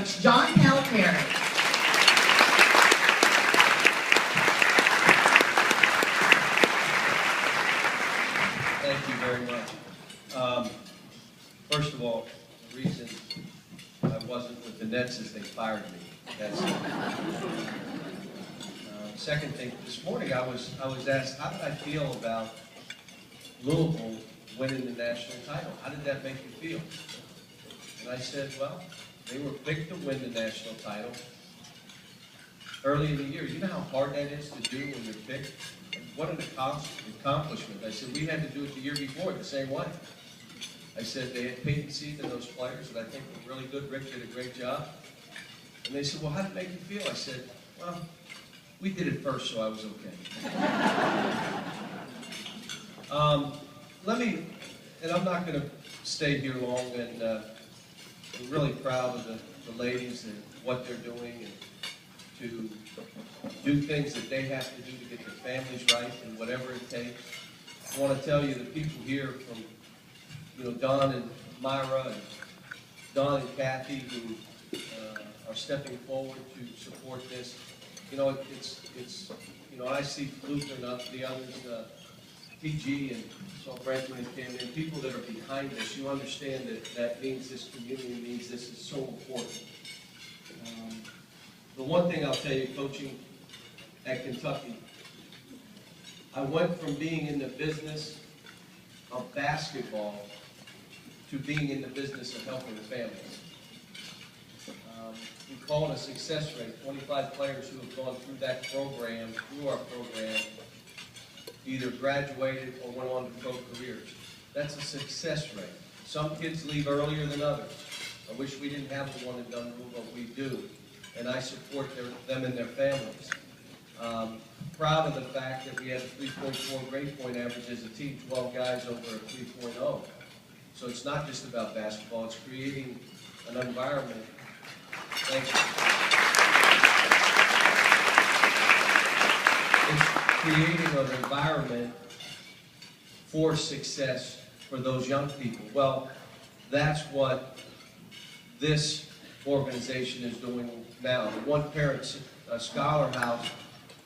coach, John Calipari. Thank you very much. First of all, the reason I wasn't with the Nets is they fired me. That's it. Second thing, this morning I was asked, how did I feel about Louisville winning the national title? How did that make you feel? And I said, well, they were picked to win the national title early in the year. You know how hard that is to do when you're picked? What an accomplishment. I said, we had to do it the year before the same way. I said, they had patency in those players that I think were really good. Rick did a great job. And they said, well, how did it make you feel? I said, well, we did it first, so I was okay. And I'm not going to stay here long, and I'm really proud of the ladies and what they're doing, and to do things that they have to do to get their families right and whatever it takes. I want to tell you, the people here from, Don and Myra, and Don and Kathy, who are stepping forward to support this. I see Luther and the others, PG and so Franklin and Kim, and people that are behind this. You understand that means this community means this is so important. The one thing I'll tell you, coaching at Kentucky, I went from being in the business of basketball to being in the business of helping families. We call it a success rate. 25 players who have gone through that program, through our program, either graduated or went on to pro careers. That's a success rate. Some kids leave earlier than others. I wish we didn't have a one-and-done rule, but we do. And I support them and their families. Proud of the fact that we had a 3.4 grade point average as a team, 12 guys over a 3.0. So it's not just about basketball, it's creating an environment. Thank you. It's creating an environment for success for those young people. Well, that's what this organization is doing now. The One Parent Scholar House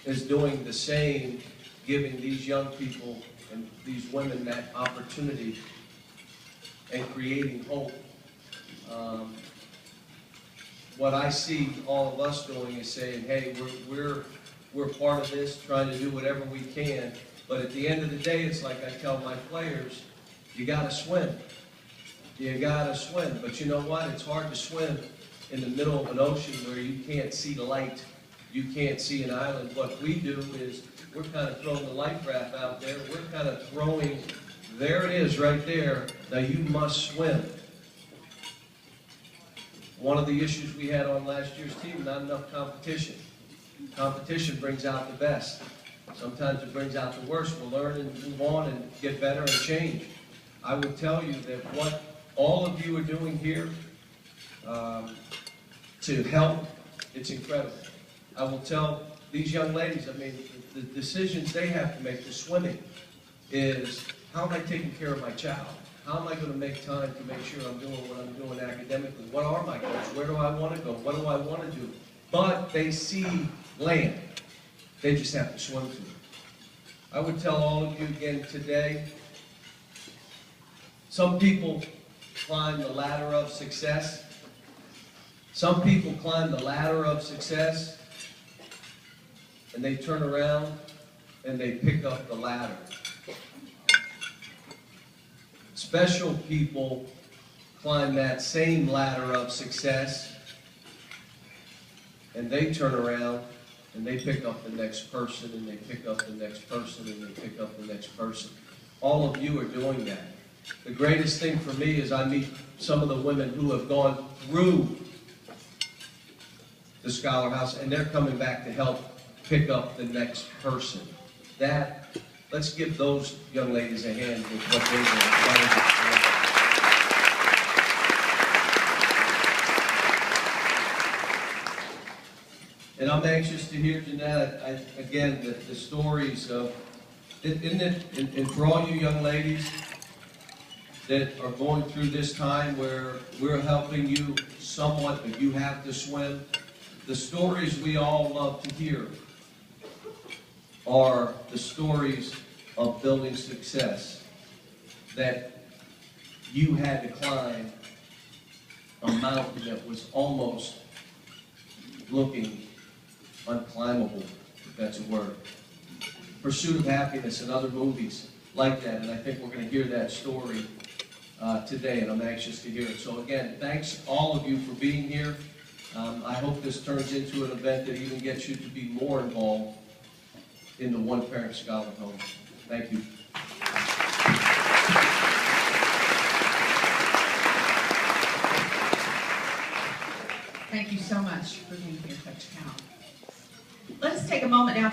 is doing the same, giving these young people and these women that opportunity and creating hope. What I see all of us doing is saying, hey, we're part of this, trying to do whatever we can, but at the end of the day, it's like I tell my players, you gotta swim. You gotta swim, but you know what? It's hard to swim in the middle of an ocean where you can't see the light, you can't see an island. What we do is we're kind of throwing the life raft out there. We're kind of throwing, there it is right there. Now you must swim. One of the issues we had on last year's team, not enough competition. Competition brings out the best. Sometimes it brings out the worst. We'll learn and move on and get better and change. I would tell you that what all of you are doing here to help, it's incredible. I will tell these young ladies, I mean, the decisions they have to make, the swimming, is how am I taking care of my child? How am I going to make time to make sure I'm doing what I'm doing academically? What are my goals? Where do I want to go? What do I want to do? But they see land. They just have to swim to it. I would tell all of you again today, some people climb the ladder of success. Some people climb the ladder of success and they turn around and they pick up the ladder. Special people climb that same ladder of success and they turn around and they pick up the next person and they pick up the next person and they pick up the next person. All of you are doing that. The greatest thing for me is I meet some of the women who have gone through the Scholar House and they're coming back to help pick up the next person. Let's give those young ladies a hand with what they're doing. And I'm anxious to hear, Jeannette, again, the stories of, and for all you young ladies, that are going through this time where we're helping you somewhat, but you have to swim. The stories we all love to hear are the stories of building success, that you had to climb a mountain that was almost looking unclimbable, if that's a word. Pursuit of Happiness and other movies like that, and I think we're going to hear that story today, and I'm anxious to hear it. So again, thanks all of you for being here. I hope this turns into an event that even gets you to be more involved in the One Parent Scholar Home. Thank you. Thank you so much for being here, Coach Cal. Let us take a moment now